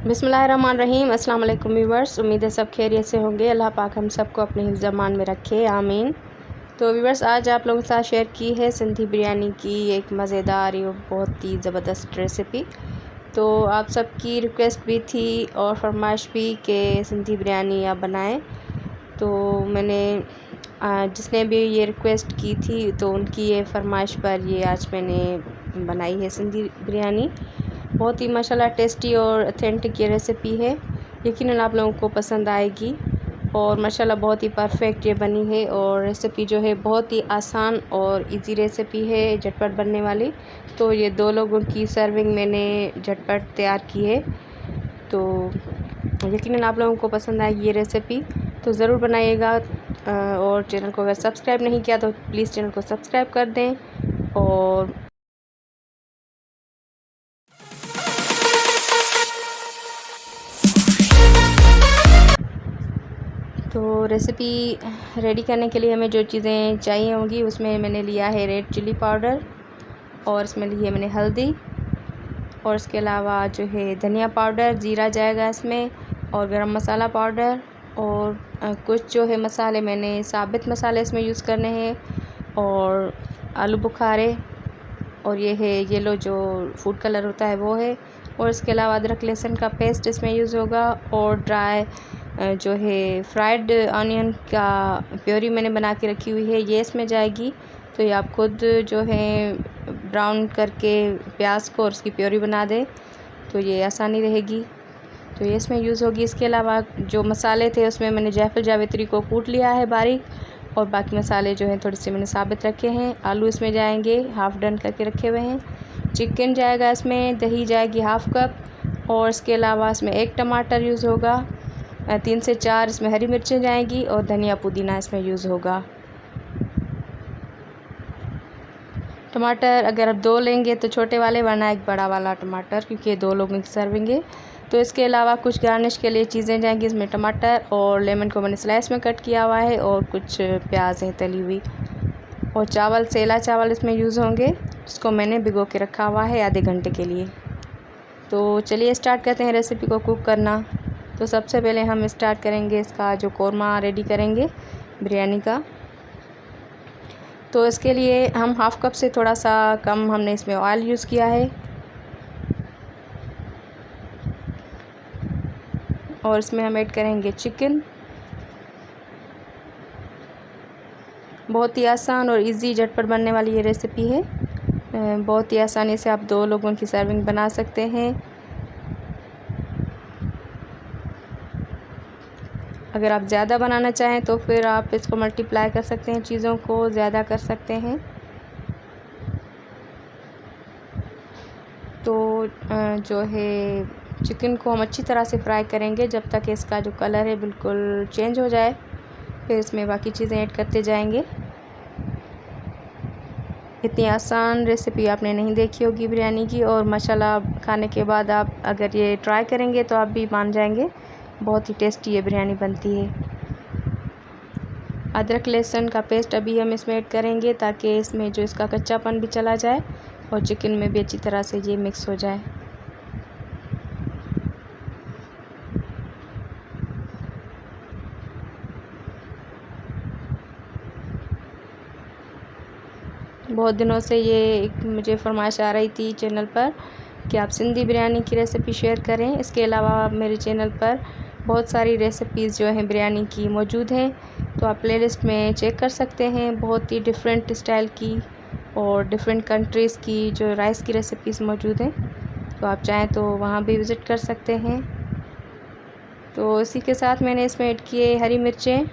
बिस्मिल्लाहिर्रहमानिर्रहीम। अस्सलाम वालेकुम व्यूवर्स, उम्मीद है सब खैरियत से होंगे। अल्लाह पाक हम सबको अपने हिफ्ज़ अमान में रखे, आमीन। तो व्यूवर्स, आज आप लोगों के साथ शेयर की है सिंधी बिरयानी की एक मज़ेदार और बहुत ही ज़बरदस्त रेसिपी। तो आप सबकी रिक्वेस्ट भी थी और फरमाइश भी कि सिंधी बिरयानी आप बनाएं। तो मैंने जिसने भी ये रिक्वेस्ट की थी तो उनकी ये फरमाइश पर ये आज मैंने बनाई है सिंधी बिरयानी। बहुत ही माशाल्लाह टेस्टी और ऑथेंटिक ये रेसिपी है, यकीनन आप लोगों को पसंद आएगी। और माशाल्लाह बहुत ही परफेक्ट ये बनी है और रेसिपी जो है बहुत ही आसान और इजी रेसिपी है, झटपट बनने वाली। तो ये 2 लोगों की सर्विंग मैंने झटपट तैयार की है, तो यकीनन आप लोगों को पसंद आएगी ये रेसिपी। तो ज़रूर बनाइएगा और चैनल को अगर सब्सक्राइब नहीं किया तो प्लीज़ चैनल को सब्सक्राइब कर दें। और तो रेसिपी रेडी करने के लिए हमें जो चीज़ें चाहिए होंगी उसमें मैंने लिया है रेड चिली पाउडर, और इसमें ली है मैंने हल्दी, और इसके अलावा जो है धनिया पाउडर, ज़ीरा जाएगा इसमें, और गरम मसाला पाउडर, और कुछ जो है मसाले मैंने साबित मसाले इसमें यूज़ करने हैं, और आलू बुखारे, और ये है येलो जो फूड कलर होता है वो है, और इसके अलावा अदरक लहसुन का पेस्ट इसमें यूज़ होगा, और ड्राई जो है फ्राइड ऑनियन का प्योरी मैंने बना के रखी हुई है ये इसमें जाएगी। तो ये आप खुद जो है ब्राउन करके प्याज को और उसकी प्योरी बना दें तो ये आसानी रहेगी। तो ये इसमें यूज़ होगी। इसके अलावा जो मसाले थे उसमें मैंने जायफल जावित्री को कूट लिया है बारीक, और बाकी मसाले जो हैं थोड़े से मैंने साबित रखे हैं। आलू इसमें जाएंगे हाफ़ डन करके रखे हुए हैं। चिकन जाएगा इसमें, दही जाएगी हाफ़ कप, और इसके अलावा इसमें 1 टमाटर यूज़ होगा, 3 से 4 इसमें हरी मिर्चें जाएंगी, और धनिया पुदीना इसमें यूज़ होगा। टमाटर अगर आप 2 लेंगे तो छोटे वाले, वरना एक बड़ा वाला टमाटर, क्योंकि ये 2 लोगों की सर्विंग है। तो इसके अलावा कुछ गार्निश के लिए चीज़ें जाएंगी इसमें, टमाटर और लेमन को मैंने स्लाइस में कट किया हुआ है, और कुछ प्याज हैं तली हुई, और चावल सेला चावल इसमें यूज़ होंगे, जिसको मैंने भिगो के रखा हुआ है आधे घंटे के लिए। तो चलिए स्टार्ट करते हैं रेसिपी को कुक करना। तो सबसे पहले हम स्टार्ट करेंगे इसका जो कोरमा रेडी करेंगे बिरयानी का। तो इसके लिए हम हाफ़ कप से थोड़ा सा कम हमने इसमें ऑयल यूज़ किया है, और इसमें हम ऐड करेंगे चिकन। बहुत ही आसान और इजी झटपट बनने वाली ये रेसिपी है। बहुत ही आसानी से आप 2 लोगों की सर्विंग बना सकते हैं। अगर आप ज़्यादा बनाना चाहें तो फिर आप इसको मल्टीप्लाई कर सकते हैं, चीज़ों को ज़्यादा कर सकते हैं। तो जो है चिकन को हम अच्छी तरह से फ्राई करेंगे जब तक इसका जो कलर है बिल्कुल चेंज हो जाए, फिर इसमें बाकी चीज़ें ऐड करते जाएंगे। इतनी आसान रेसिपी आपने नहीं देखी होगी बिरयानी की, और माशाल्लाह खाने के बाद आप अगर ये ट्राई करेंगे तो आप भी मान जाएंगे, बहुत ही टेस्टी ये बिरयानी बनती है। अदरक लहसुन का पेस्ट अभी हम इसमें ऐड करेंगे ताकि इसमें जो इसका कच्चापन भी चला जाए और चिकन में भी अच्छी तरह से ये मिक्स हो जाए। बहुत दिनों से ये एक मुझे फरमाइश आ रही थी चैनल पर कि आप सिंधी बिरयानी की रेसिपी शेयर करें। इसके अलावा मेरे चैनल पर बहुत सारी रेसिपीज़ जो हैं बिरयानी की मौजूद हैं, तो आप प्लेलिस्ट में चेक कर सकते हैं। बहुत ही डिफरेंट स्टाइल की और डिफरेंट कंट्रीज़ की जो राइस की रेसिपीज़ मौजूद हैं, तो आप चाहें तो वहाँ भी विज़िट कर सकते हैं। तो इसी के साथ मैंने इसमें ऐड किए हरी मिर्चें।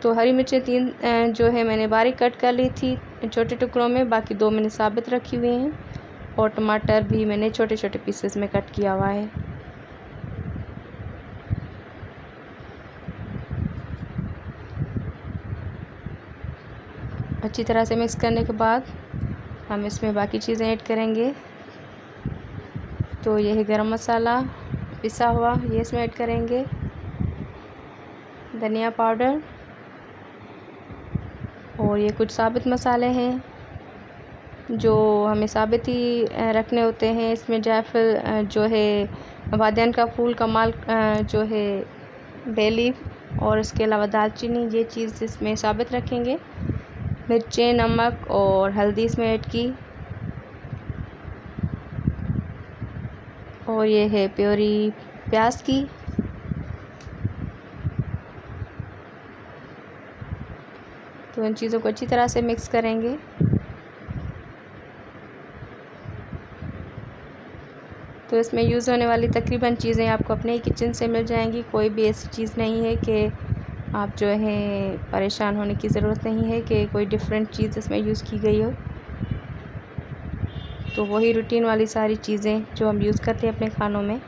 तो हरी मिर्चें 3 जो है मैंने बारीक कट कर ली थी छोटे टुकड़ों में, बाकी 2 मैंने साबित रखी हुई हैं, और टमाटर भी मैंने छोटे छोटे पीसेस में कट किया हुआ है। अच्छी तरह से मिक्स करने के बाद हम इसमें बाकी चीज़ें ऐड करेंगे। तो ये है गरम मसाला पिसा हुआ, ये इसमें ऐड करेंगे, धनिया पाउडर, और ये कुछ साबित मसाले हैं जो हमें साबित ही रखने होते हैं। इसमें जायफल जो है वादियान का फूल, कमाल जो है बे लीफ और इसके अलावा दालचीनी, ये चीज़ इसमें साबित रखेंगे। मिर्चें, नमक और हल्दी इसमें ऐड की, और ये है प्योरी प्याज की। तो इन चीज़ों को अच्छी तरह से मिक्स करेंगे। तो इसमें यूज़ होने वाली तकरीबन चीज़ें आपको अपने ही किचन से मिल जाएंगी। कोई भी ऐसी चीज़ नहीं है कि आप जो है परेशान होने की ज़रूरत नहीं है कि कोई डिफरेंट चीज़ इसमें यूज़ की गई हो। तो वही रूटीन वाली सारी चीज़ें जो हम यूज़ करते हैं अपने खानों में।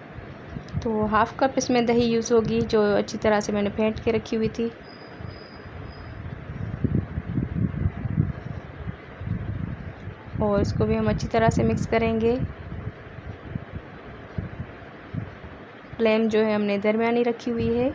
तो हाफ़ कप इसमें दही यूज़ होगी, जो अच्छी तरह से मैंने फेंट के रखी हुई थी। और इसको भी हम अच्छी तरह से मिक्स करेंगे। फ्लेम जो है हमने दरमियानी रखी हुई है।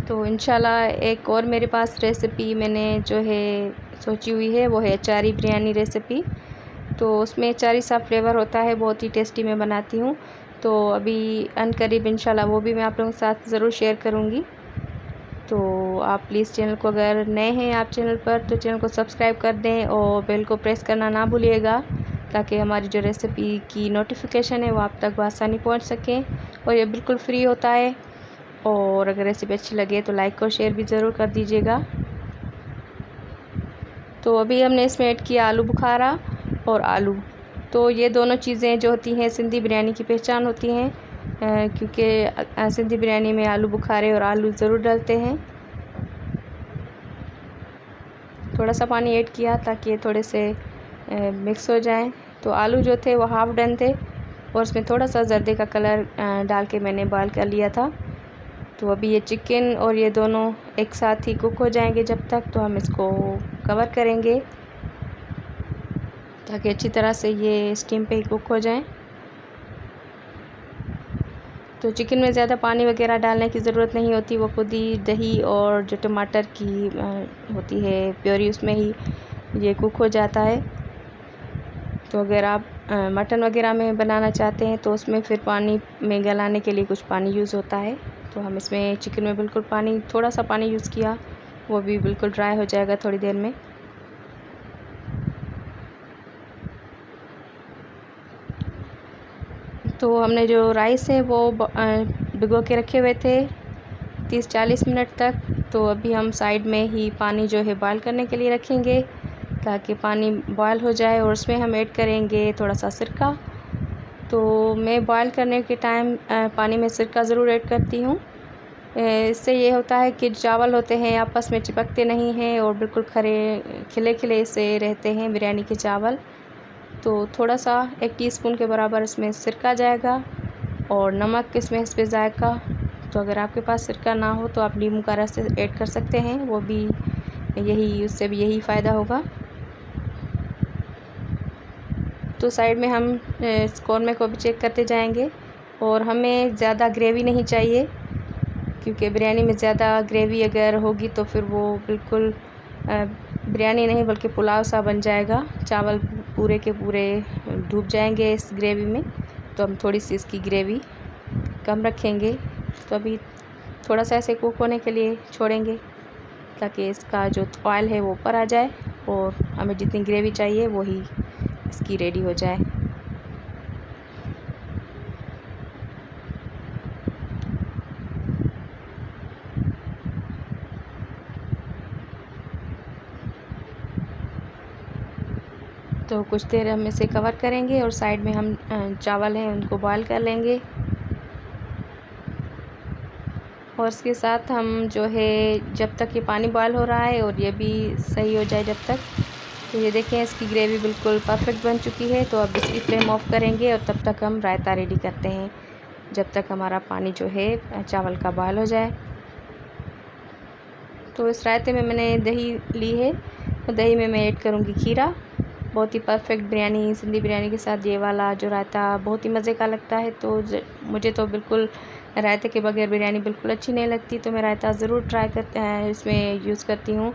तो इंशाल्लाह एक और मेरे पास रेसिपी मैंने जो है सोची हुई है, वो है अचारी बिरयानी रेसिपी। तो उसमें अचारी सा फ्लेवर होता है, बहुत ही टेस्टी मैं बनाती हूँ। तो अभी अनकरीब इंशाल्लाह वो भी मैं आप लोगों के साथ ज़रूर शेयर करूँगी। तो आप प्लीज़ चैनल को, अगर नए हैं आप चैनल पर, तो चैनल को सब्सक्राइब कर दें और बेल को प्रेस करना ना भूलिएगा, ताकि हमारी जो रेसिपी की नोटिफिकेशन है वो आप तक आसानी पहुँच सकें। और ये बिल्कुल फ्री होता है। और अगर रेसिपी अच्छी लगे तो लाइक और शेयर भी ज़रूर कर दीजिएगा। तो अभी हमने इसमें ऐड किया आलू बुखारा और आलू। तो ये दोनों चीज़ें जो होती हैं सिंधी बिरयानी की पहचान होती हैं, क्योंकि सिंधी बिरयानी में आलू बुखारे और आलू ज़रूर डालते हैं। थोड़ा सा पानी ऐड किया ताकि ये थोड़े से मिक्स हो जाएं। तो आलू जो थे वो हाफ़ डन थे और उसमें थोड़ा सा जर्दे का कलर डाल के मैंने बॉयल कर लिया था। तो अभी ये चिकन और ये दोनों एक साथ ही कुक हो जाएंगे जब तक। तो हम इसको कवर करेंगे ताकि अच्छी तरह से ये स्टीम पे ही कुक हो जाएं। तो चिकन में ज़्यादा पानी वगैरह डालने की ज़रूरत नहीं होती, वो खुद ही दही और जो टमाटर की होती है प्योरी, उसमें ही ये कुक हो जाता है। तो अगर आप मटन वगैरह में बनाना चाहते हैं तो उसमें फिर पानी में गलाने के लिए कुछ पानी यूज़ होता है। तो हम इसमें चिकन में बिल्कुल पानी, थोड़ा सा पानी यूज़ किया, वो भी बिल्कुल ड्राई हो जाएगा थोड़ी देर में। तो हमने जो राइस है वो भिगो के रखे हुए थे 30-40 मिनट तक। तो अभी हम साइड में ही पानी जो है बॉयल करने के लिए रखेंगे ताकि पानी बॉयल हो जाए, और उसमें हम ऐड करेंगे थोड़ा सा सिरका। तो मैं बॉयल करने के टाइम पानी में सिरका ज़रूर ऐड करती हूँ। इससे ये होता है कि चावल होते हैं आपस में चिपकते नहीं हैं और बिल्कुल खिले खिले से रहते हैं बिरयानी के चावल। तो थोड़ा सा 1 टीस्पून के बराबर इसमें सिरका जाएगा और नमक इसमें इस पे जाएगा। तो अगर आपके पास सिरका ना हो तो आप नींबू का रस ऐड कर सकते हैं, वो भी यही, उससे भी यही फ़ायदा होगा। तो साइड में हम इस कौरमे को भी चेक करते जाएंगे। और हमें ज़्यादा ग्रेवी नहीं चाहिए, क्योंकि बिरयानी में ज़्यादा ग्रेवी अगर होगी तो फिर वो बिल्कुल बिरयानी नहीं बल्कि पुलाव सा बन जाएगा। चावल पूरे के पूरे डूब जाएंगे इस ग्रेवी में। तो हम थोड़ी सी इसकी ग्रेवी कम रखेंगे। तो अभी थोड़ा सा ऐसे कुक होने के लिए छोड़ेंगे ताकि इसका जो ऑयल है वो ऊपर आ जाए और हमें जितनी ग्रेवी चाहिए वही इसकी रेडी हो जाए। तो कुछ देर हम इसे कवर करेंगे और साइड में हम चावल हैं उनको बॉयल कर लेंगे। और इसके साथ हम जो है जब तक ये पानी बॉयल हो रहा है और ये भी सही हो जाए जब तक, तो ये देखें इसकी ग्रेवी बिल्कुल परफेक्ट बन चुकी है। तो अब इसकी फ्लेम ऑफ करेंगे और तब तक हम रायता रेडी करते हैं, जब तक हमारा पानी जो है चावल का बॉयल हो जाए। तो इस रायते में मैंने दही ली है, तो दही में मैं ऐड करूँगी खीरा। बहुत ही परफेक्ट बिरयानी, सिंधी बिरयानी के साथ ये वाला जो रायता बहुत ही मज़े का लगता है। तो मुझे तो बिल्कुल रायते के बगैर बिरयानी बिल्कुल अच्छी नहीं लगती, तो मैं रायता ज़रूर इसमें यूज़ करती हूँ।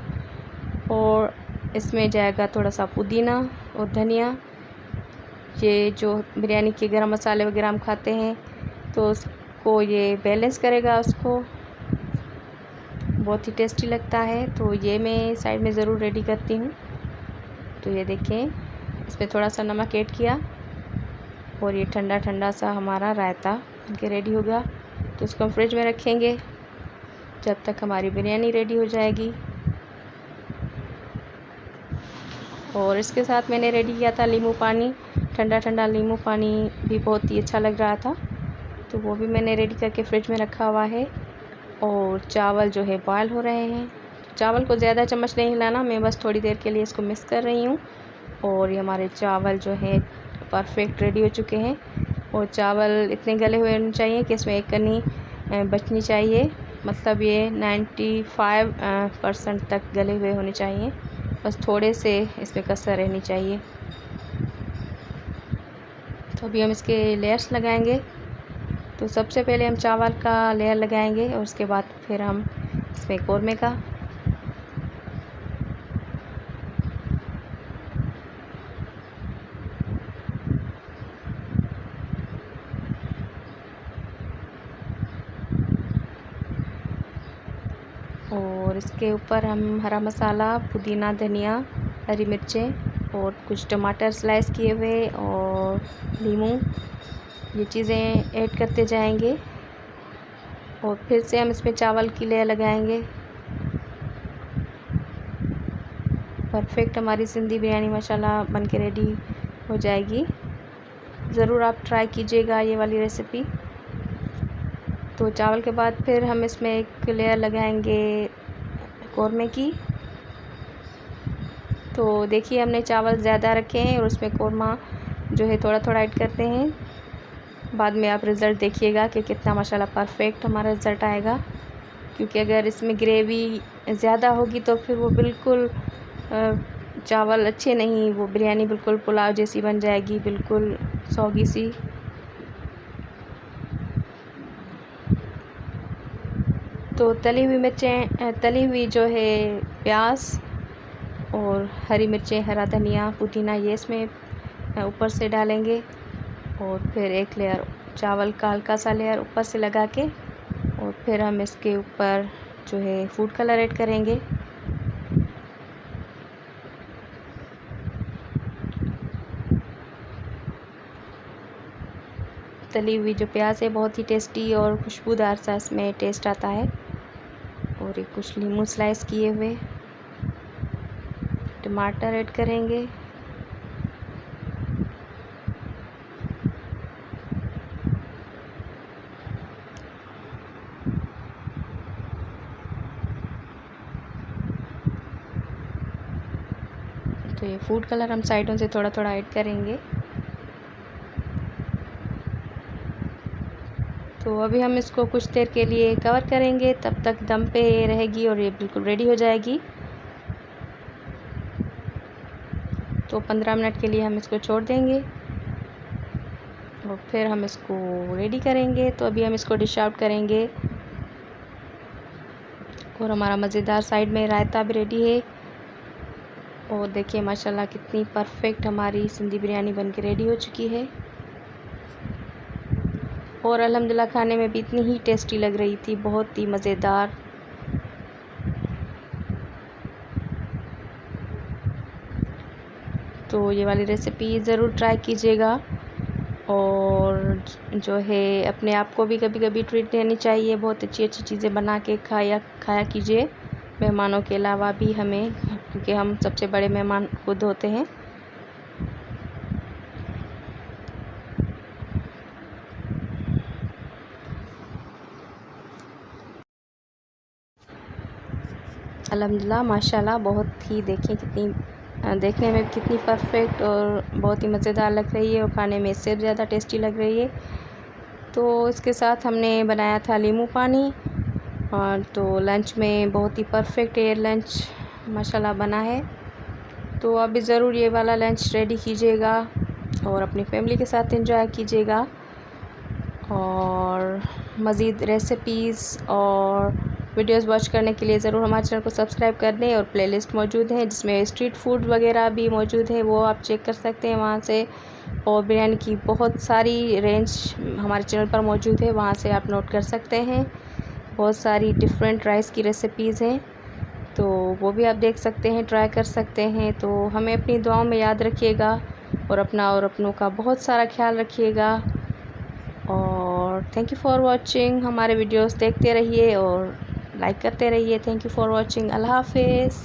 और इसमें जाएगा थोड़ा सा पुदीना और धनिया। ये जो बिरयानी के गरम मसाले वगैरह हम खाते हैं, तो उसको ये बैलेंस करेगा, उसको बहुत ही टेस्टी लगता है। तो ये मैं साइड में ज़रूर रेडी करती हूँ। तो ये देखें, इसमें थोड़ा सा नमक ऐड किया और ये ठंडा ठंडा सा हमारा रायता बनके रेडी होगा। तो उसको हम फ्रिज में रखेंगे जब तक हमारी बिरयानी रेडी हो जाएगी। और इसके साथ मैंने रेडी किया था नींबू पानी, ठंडा ठंडा नींबू पानी भी बहुत ही अच्छा लग रहा था, तो वो भी मैंने रेडी करके फ्रिज में रखा हुआ है। और चावल जो है बॉयल हो रहे हैं। चावल को ज़्यादा चम्मच नहीं हिलाना, मैं बस थोड़ी देर के लिए इसको मिक्स कर रही हूँ। और ये हमारे चावल जो है परफेक्ट रेडी हो चुके हैं। और चावल इतने गले हुए होने चाहिए कि इसमें एक कनी बचनी चाहिए, मतलब ये 95% तक गले हुए होने चाहिए, बस थोड़े से इसमें कसर रहनी चाहिए। तो अभी हम इसके लेयर्स लगाएंगे। तो सबसे पहले हम चावल का लेयर लगाएंगे और उसके बाद फिर हम इसमें कौरमे का। और इसके ऊपर हम हरा मसाला, पुदीना, धनिया, हरी मिर्चें और कुछ टमाटर स्लाइस किए हुए और नींबू, ये चीज़ें ऐड करते जाएंगे। और फिर से हम इसमें चावल की लेयर लगाएंगे। परफेक्ट हमारी सिंधी बिरयानी माशाल्लाह बन के रेडी हो जाएगी। ज़रूर आप ट्राई कीजिएगा ये वाली रेसिपी। तो चावल के बाद फिर हम इसमें एक लेयर लगाएंगे कौरमे की। तो देखिए, हमने चावल ज़्यादा रखे हैं और उसमें कौरमा जो है थोड़ा थोड़ा ऐड करते हैं। बाद में आप रिज़ल्ट देखिएगा कि कितना माशाल्लाह परफेक्ट हमारा रिज़ल्ट आएगा। क्योंकि अगर इसमें ग्रेवी ज़्यादा होगी तो फिर वो बिल्कुल चावल अच्छे नहीं, वो बिरयानी बिल्कुल पुलाव जैसी बन जाएगी, बिल्कुल सौगी सी। तो तली हुई मिर्चें, तली हुई जो है प्याज और हरी मिर्चें, हरा धनिया, पुदीना, ये इसमें ऊपर से डालेंगे। और फिर एक लेयर चावल का हल्का सा लेयर ऊपर से लगा के, और फिर हम इसके ऊपर जो है फूड कलर ऐड करेंगे। तली हुई जो प्याज है बहुत ही टेस्टी और खुशबूदार सा इसमें टेस्ट आता है। और ये कुछ नींबू स्लाइस किए हुए, टमाटर ऐड करेंगे। तो ये फूड कलर हम साइडों से थोड़ा थोड़ा ऐड करेंगे। तो अभी हम इसको कुछ देर के लिए कवर करेंगे, तब तक दम पे रहेगी और ये बिल्कुल रेडी हो जाएगी। तो 15 मिनट के लिए हम इसको छोड़ देंगे और फिर हम इसको रेडी करेंगे। तो अभी हम इसको डिश आउट करेंगे। और हमारा मज़ेदार साइड में रायता भी रेडी है। और देखिए माशाल्लाह कितनी परफेक्ट हमारी सिंधी बिरयानी बन के रेडी हो चुकी है। और अल्हम्दुलिल्लाह खाने में भी इतनी ही टेस्टी लग रही थी, बहुत ही मज़ेदार। तो ये वाली रेसिपी ज़रूर ट्राई कीजिएगा। और जो है अपने आप को भी कभी कभी ट्रीट देनी चाहिए, बहुत अच्छी अच्छी चीज़ें बना के खाया कीजिए मेहमानों के अलावा भी हमें, क्योंकि हम सबसे बड़े मेहमान खुद होते हैं। अल्हम्दुलिल्लाह माशाल्लाह बहुत ही देखने में कितनी परफेक्ट और बहुत ही मज़ेदार लग रही है और खाने में इससे ज़्यादा टेस्टी लग रही है। तो इसके साथ हमने बनाया था नींबू पानी। और तो लंच में बहुत ही परफेक्ट एयर लंच माशाल्लाह बना है। तो आप भी ज़रूर ये वाला लंच रेडी कीजिएगा और अपनी फैमिली के साथ एंजॉय कीजिएगा। और मज़ीद रेसिपीज़ और वीडियोस वॉच करने के लिए ज़रूर हमारे चैनल को सब्सक्राइब कर दें। और प्लेलिस्ट मौजूद है जिसमें स्ट्रीट फूड वगैरह भी मौजूद है, वो आप चेक कर सकते हैं वहाँ से। और बिरयानी की बहुत सारी रेंज हमारे चैनल पर मौजूद है, वहाँ से आप नोट कर सकते हैं। बहुत सारी डिफरेंट राइस की रेसिपीज़ हैं, तो वो भी आप देख सकते हैं, ट्राई कर सकते हैं। तो हमें अपनी दुआओं में याद रखिएगा और अपना और अपनों का बहुत सारा ख्याल रखिएगा। और थैंक यू फॉर वॉचिंग। हमारे वीडियोस देखते रहिए और लाइक करते रहिए। Thank you for watching. अल्लाह हाफिज़।